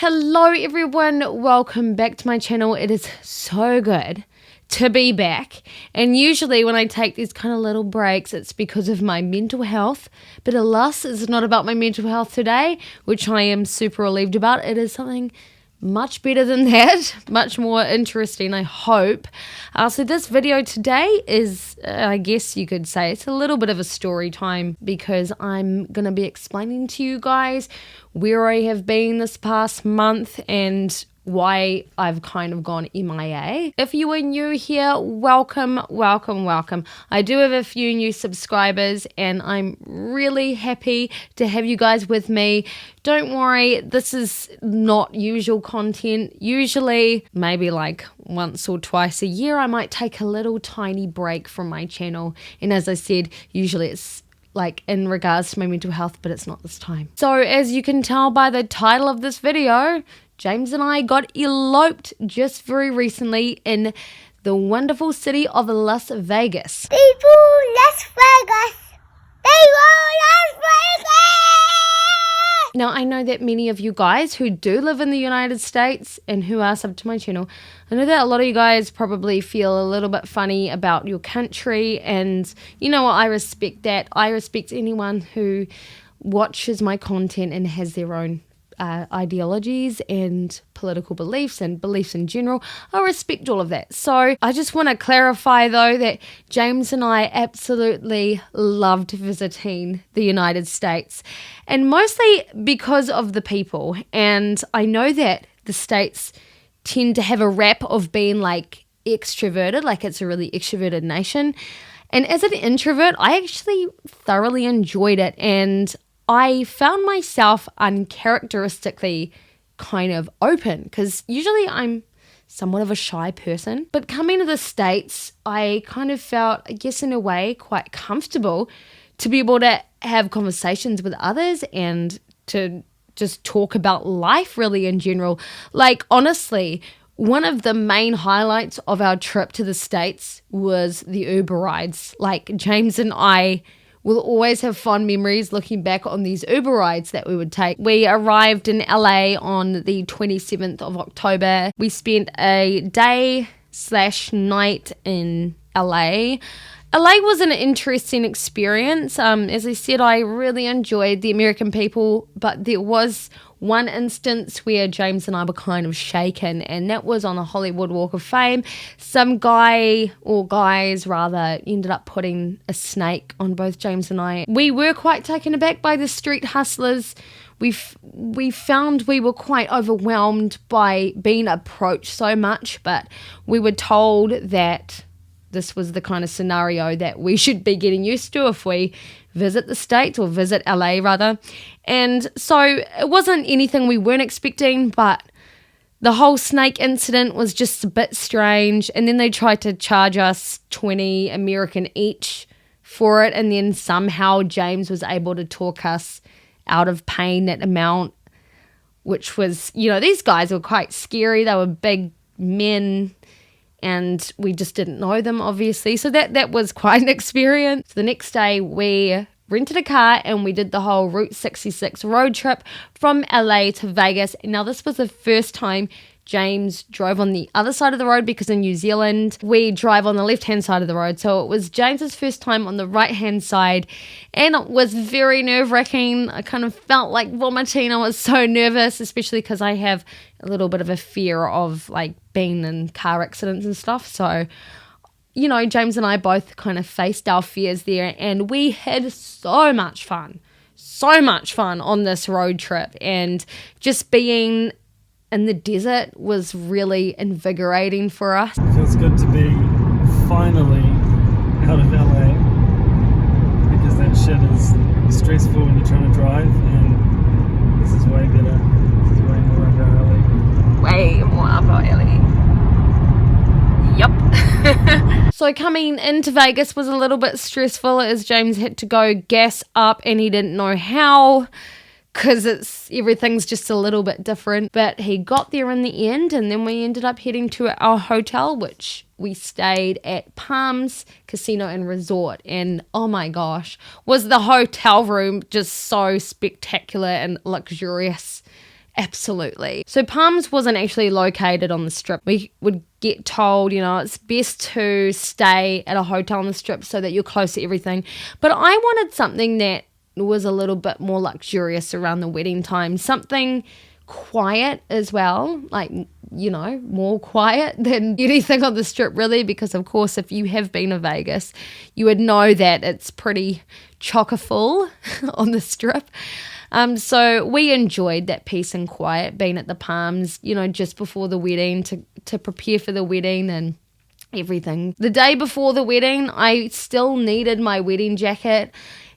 Hello everyone, welcome back to my channel. It is so good to be back, and usually when I take these kind of little breaks it's because of my mental health, but alas it's not about my mental health today, which I am super relieved about. It is something much better than that, much more interesting, I hope. So this video today is, I guess you could say, it's a little bit of a story time because I'm going to be explaining to you guys where I have been this past month and why I've kind of gone MIA. If you are new here, welcome. I do have a few new subscribers and I'm really happy to have you guys with me. Don't worry, this is not usual content. Usually, maybe like once or twice a year, I might take a little tiny break from my channel. And as I said, usually it's like in regards to my mental health, but it's not this time. So as you can tell by the title of this video, James and I got eloped just very recently in the wonderful city of Las Vegas. Las Vegas! Las Vegas! Now, I know that many of you guys who do live in the United States and who are sub to my channel, I know that a lot of you guys probably feel a little bit funny about your country, and you know what, I respect that. I respect anyone who watches my content and has their own ideologies and political beliefs and beliefs in general. I respect all of that. So I just want to clarify though that James and I absolutely loved visiting the United States, and mostly because of the people. And I know that the States tend to have a rap of being like extroverted, like it's a really extroverted nation. And as an introvert, I actually thoroughly enjoyed it, and I found myself uncharacteristically kind of open because usually I'm somewhat of a shy person. But coming to the States, I kind of felt, I guess in a way, quite comfortable to be able to have conversations with others and to just talk about life really in general. Like honestly, one of the main highlights of our trip to the States was the Uber rides. Like James and I will always have fond memories looking back on these Uber rides that we would take. We arrived in LA on the 27th of October. We spent a day/night in LA. LA was an interesting experience. As I said, I really enjoyed the American people, but there was one instance where James and I were kind of shaken, and that was on the Hollywood Walk of Fame. Some guy, or guys rather, ended up putting a snake on both James and I. We were quite taken aback by the street hustlers. We found we were quite overwhelmed by being approached so much, but we were told that this was the kind of scenario that we should be getting used to if we visit the States, or visit LA rather. And so it wasn't anything we weren't expecting, but the whole snake incident was just a bit strange. And then they tried to charge us $20 American each for it, and then somehow James was able to talk us out of paying that amount, which was, you know, these guys were quite scary. They were big men, and we just didn't know them, obviously. So that was quite an experience. The next day, we rented a car and we did the whole Route 66 road trip from LA to Vegas. Now, this was the first time James drove on the other side of the road, because in New Zealand, we drive on the left-hand side of the road. So it was James's first time on the right-hand side, and it was very nerve-wracking. I kind of felt like vomiting. I was so nervous, especially because I have a little bit of a fear of like being in car accidents and stuff. So, you know, James and I both kind of faced our fears there, and we had so much fun on this road trip. And just being in the desert was really invigorating for us. It feels good to be finally out of LA, because that shit is stressful when you're trying to drive, and this is way better. This is way more up our alley. Way more up our alley. Yup. So coming into Vegas was a little bit stressful, as James had to go gas up and he didn't know how, because everything's just a little bit different. But he got there in the end, and then we ended up heading to our hotel, which we stayed at Palms Casino and Resort. And oh my gosh, was the hotel room just so spectacular and luxurious. Absolutely. So Palms wasn't actually located on the Strip. We would get told, it's best to stay at a hotel on the Strip so that you're close to everything. But I wanted something that was a little bit more luxurious around the wedding time, something quiet as well, like, more quiet than anything on the Strip really, because of course if you have been to Vegas, you would know that it's pretty chocker full on the Strip. So we enjoyed that peace and quiet being at the Palms, just before the wedding to prepare for the wedding and everything. The day before the wedding, I still needed my wedding jacket,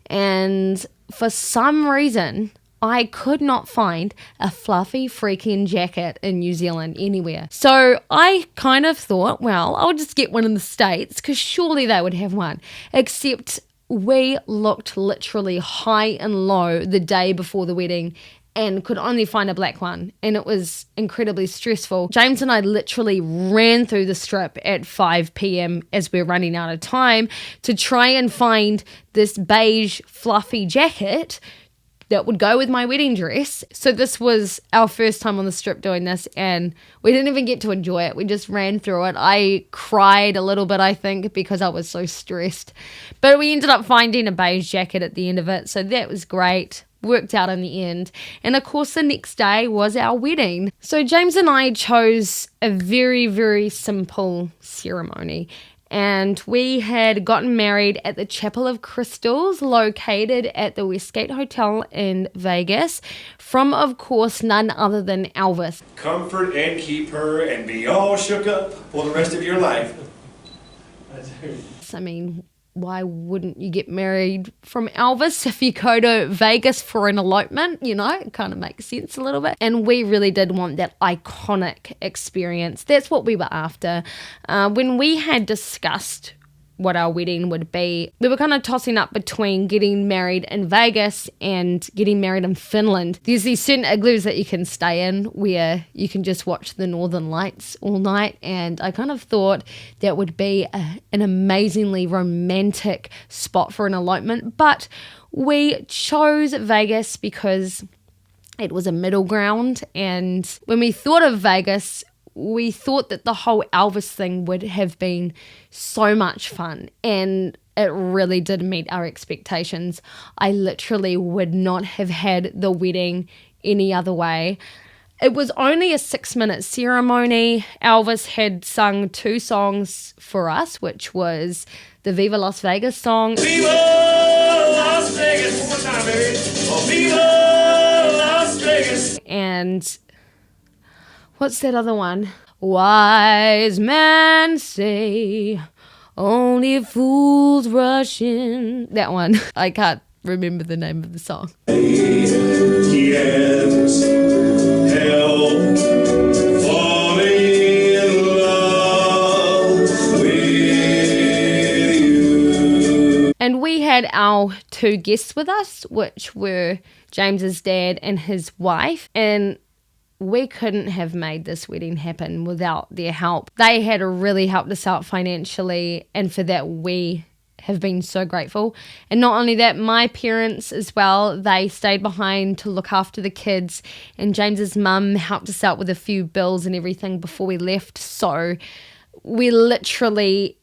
and for some reason, I could not find a fluffy freaking jacket in New Zealand anywhere. So I kind of thought, well, I'll just get one in the States because surely they would have one. Except we looked literally high and low the day before the wedding and could only find a black one, and it was incredibly stressful. James and I literally ran through the Strip at 5 p.m. as we're running out of time to try and find this beige fluffy jacket that would go with my wedding dress. So this was our first time on the Strip doing this, and we didn't even get to enjoy it. We just ran through it. I cried a little bit, I think, because I was so stressed. But we ended up finding a beige jacket at the end of it, so that was great. Worked out in the end. And of course the next day was our wedding. So James and I chose a very, very simple ceremony. And we had gotten married at the Chapel of Crystals, located at the Westgate Hotel in Vegas, from, of course, none other than Elvis. Comfort and keep her and be all shook up for the rest of your life. I mean, why wouldn't you get married from Elvis if you go to Vegas for an elopement? It kind of makes sense a little bit. And we really did want that iconic experience. That's what we were after. When we had discussed what our wedding would be, we were kind of tossing up between getting married in Vegas and getting married in Finland. There's these certain igloos that you can stay in where you can just watch the northern lights all night, and I kind of thought that would be an amazingly romantic spot for an elopement, but we chose Vegas because it was a middle ground. And when we thought of Vegas, we thought that the whole Elvis thing would have been so much fun, and it really did meet our expectations. I literally would not have had the wedding any other way. It was only a 6-minute ceremony. Elvis had sung 2 songs for us, which was the Viva Las Vegas song. Viva Las Vegas! One more time, baby. Oh, Viva Las Vegas! And what's that other one? Wise men say only fools rush in. That one. I can't remember the name of the song. He has help falling in love with you. And we had our 2 guests with us, which were James's dad and his wife. And we couldn't have made this wedding happen without their help. They had really helped us out financially, and for that we have been so grateful. And not only that, my parents as well, they stayed behind to look after the kids, and James's mum helped us out with a few bills and everything before we left. So we literally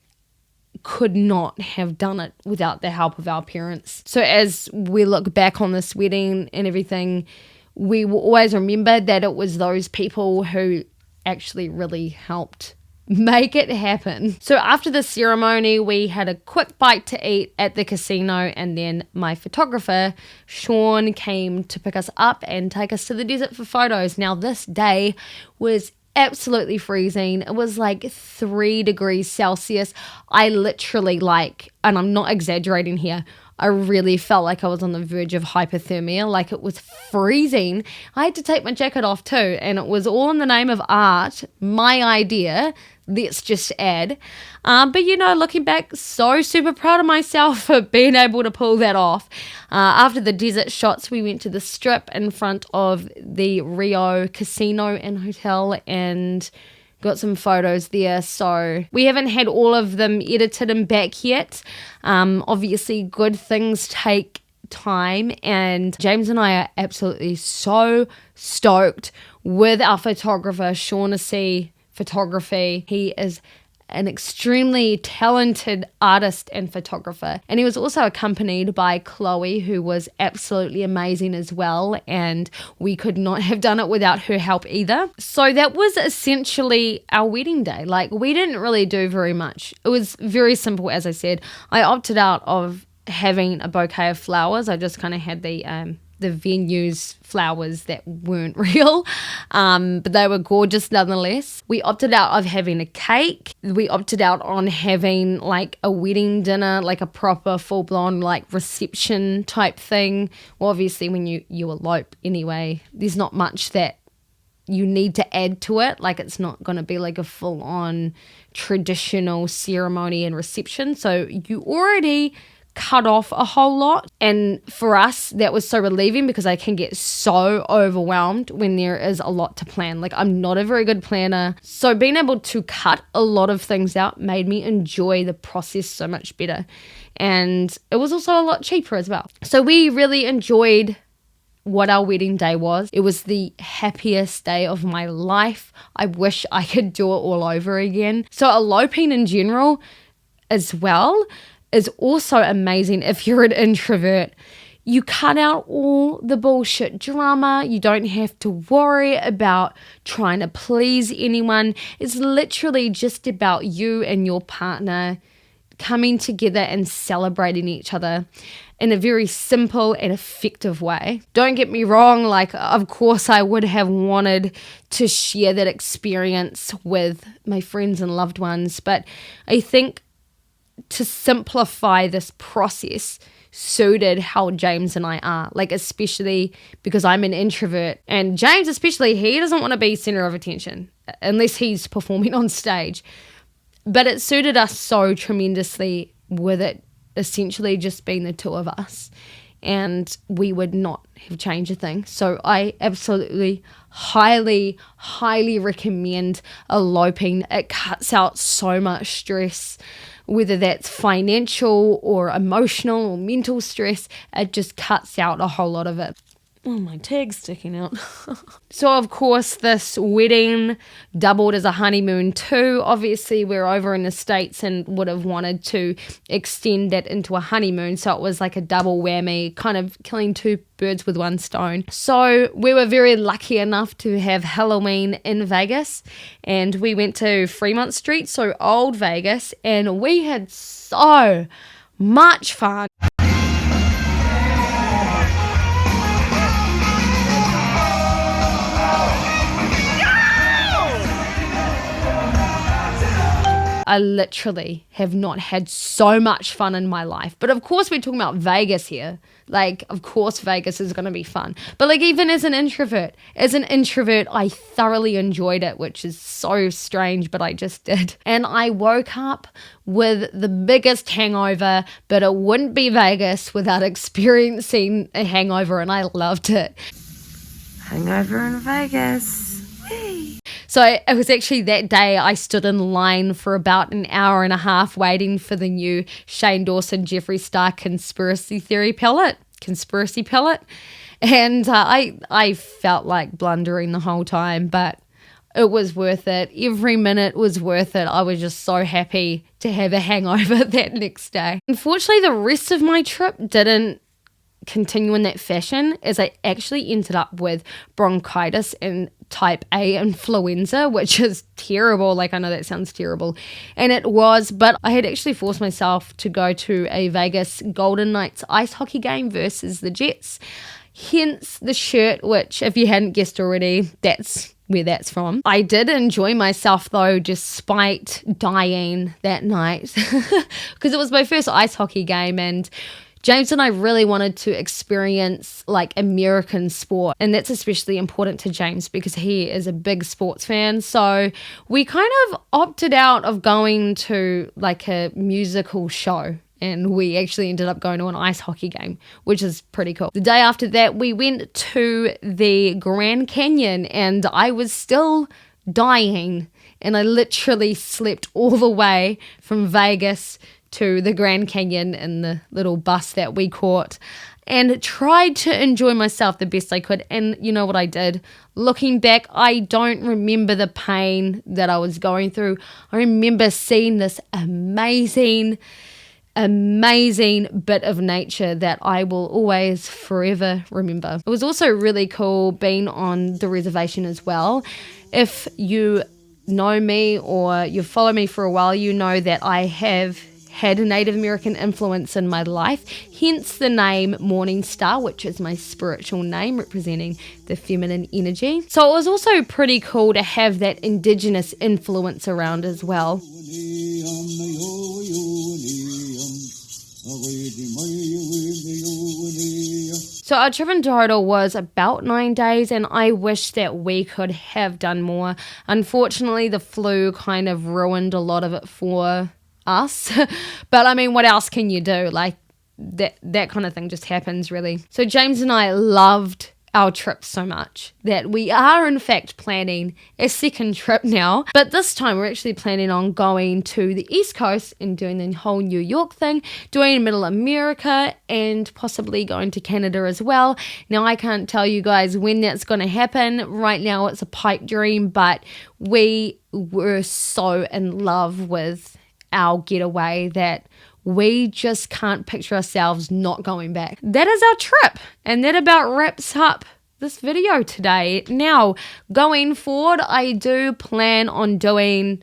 could not have done it without the help of our parents. So as we look back on this wedding and everything, we will always remember that it was those people who actually really helped make it happen. So after the ceremony, we had a quick bite to eat at the casino, and then my photographer, Sean, came to pick us up and take us to the desert for photos. Now, this day was absolutely freezing. It was like 3 degrees Celsius. I literally and I'm not exaggerating here, I really felt like I was on the verge of hypothermia. Like, it was freezing. I had to take my jacket off too, and it was all in the name of art. My idea, let's just add. But looking back, so super proud of myself for being able to pull that off. After the desert shots, we went to the Strip in front of the Rio Casino and Hotel and got some photos there. So we haven't had all of them edited and back yet. Obviously, good things take time, and James and I are absolutely so stoked with our photographer, Shaughnessy Photography. He is an extremely talented artist and photographer. And he was also accompanied by Chloe, who was absolutely amazing as well. And we could not have done it without her help either. So that was essentially our wedding day. Like, we didn't really do very much. It was very simple, as I said. I opted out of having a bouquet of flowers. I just kind of had the venue's flowers that weren't real, but they were gorgeous nonetheless. We opted out of having a cake. We opted out on having like a wedding dinner, like a proper full-blown like reception type thing. Well, obviously when you elope anyway, there's not much that you need to add to it. Like, it's not going to be like a full-on traditional ceremony and reception. So you already cut off a whole lot, and for us that was so relieving because I can get so overwhelmed when there is a lot to plan. Like, I'm not a very good planner, so being able to cut a lot of things out made me enjoy the process so much better, and it was also a lot cheaper as well. So we really enjoyed what our wedding day was. It was the happiest day of my life. I wish I could do it all over again. So eloping in general as well is also amazing if you're an introvert. You cut out all the bullshit drama. You don't have to worry about trying to please anyone. It's literally just about you and your partner coming together and celebrating each other in a very simple and effective way. Don't get me wrong, like, of course I would have wanted to share that experience with my friends and loved ones, but I think to simplify this process suited how James and I are, like, especially because I'm an introvert, and James especially, he doesn't want to be center of attention unless he's performing on stage. But it suited us so tremendously with it essentially just being the two of us, and we would not have changed a thing. So I absolutely highly recommend eloping. It cuts out so much stress, whether that's financial or emotional or mental stress. It just cuts out a whole lot of it. Oh, my tag's sticking out. So, of course, this wedding doubled as a honeymoon too. Obviously, we're over in the States and would have wanted to extend that into a honeymoon. So it was like a double whammy, kind of killing two birds with one stone. So we were very lucky enough to have Halloween in Vegas. And we went to Fremont Street, so old Vegas. And we had so much fun. I literally have not had so much fun in my life. But of course, we're talking about Vegas here. Like, of course, Vegas is going to be fun. But like, even as an introvert, I thoroughly enjoyed it, which is so strange, but I just did. And I woke up with the biggest hangover, but it wouldn't be Vegas without experiencing a hangover, and I loved it. Hangover in Vegas. Whee! So it was actually that day I stood in line for about an hour and a half waiting for the new Shane Dawson, Jeffree Star conspiracy pellet. And I felt like blundering the whole time, but it was worth it. Every minute was worth it. I was just so happy to have a hangover that next day. Unfortunately, the rest of my trip didn't continue in that fashion, as I actually ended up with bronchitis and type A influenza, which is terrible. Like, I know that sounds terrible, and it was, but I had actually forced myself to go to a Vegas Golden Knights ice hockey game versus the Jets, hence the shirt, which, if you hadn't guessed already, that's where that's from. I did enjoy myself though, despite dying that night, because it was my first ice hockey game, and James and I really wanted to experience like American sport, and that's especially important to James because he is a big sports fan. So we kind of opted out of going to like a musical show, and we actually ended up going to an ice hockey game, which is pretty cool. The day after that, we went to the Grand Canyon, and I was still dying, and I literally slept all the way from Vegas to the Grand Canyon in the little bus that we caught. and tried to enjoy myself the best I could. And you know what I did? Looking back, I don't remember the pain that I was going through. I remember seeing this amazing bit of nature that I will always forever remember. It was also really cool being on the reservation as well. If you know me or you follow me for a while, you know that I have had a Native American influence in my life, hence the name Morning Star, which is my spiritual name representing the feminine energy. So it was also pretty cool to have that indigenous influence around as well. So our trip in total was about 9 days, and I wish that we could have done more. Unfortunately, the flu kind of ruined a lot of it for us. But I mean, what else can you do? Like that kind of thing just happens, really. So James and I loved our trip so much that we are in fact planning a second trip now, but this time we're actually planning on going to the East Coast and doing the whole New York thing, doing Middle America, and possibly going to Canada as well. Now I can't tell you guys when that's going to happen. Right now it's a pipe dream, but we were so in love with our getaway that we just can't picture ourselves not going back. That is our trip, and that about wraps up this video today. Now, going forward, I do plan on doing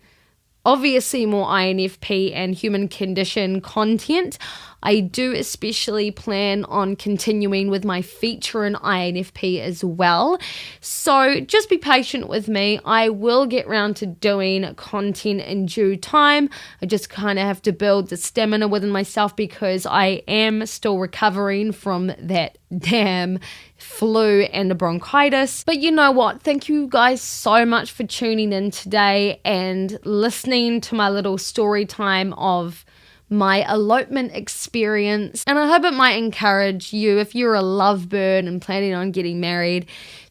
obviously more INFP and human condition content. I do especially plan on continuing with my feature in INFP as well. So just be patient with me. I will get around to doing content in due time. I just kind of have to build the stamina within myself because I am still recovering from that damn flu and the bronchitis. But you know what? Thank you guys so much for tuning in today and listening to my little story time of my elopement experience. And I hope it might encourage you, if you're a lovebird and planning on getting married,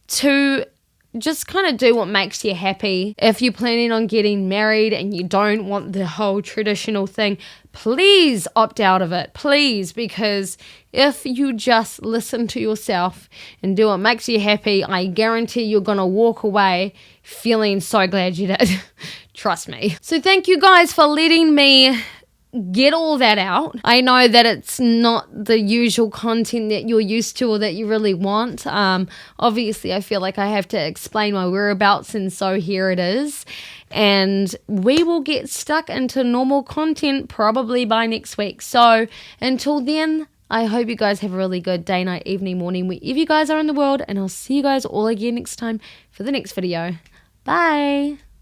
to just kind of do what makes you happy. If you're planning on getting married and you don't want the whole traditional thing, please opt out of it, please, because if you just listen to yourself and do what makes you happy, I guarantee you're going to walk away feeling so glad you did. Trust me. So thank you guys for letting me get all that out. I know that it's not the usual content that you're used to or that you really want. Obviously, I feel like I have to explain my whereabouts, and so here it is. And we will get stuck into normal content probably by next week. So until then, I hope you guys have a really good day, night, evening, morning, wherever you guys are in the world. And I'll see you guys all again next time for the next video. Bye.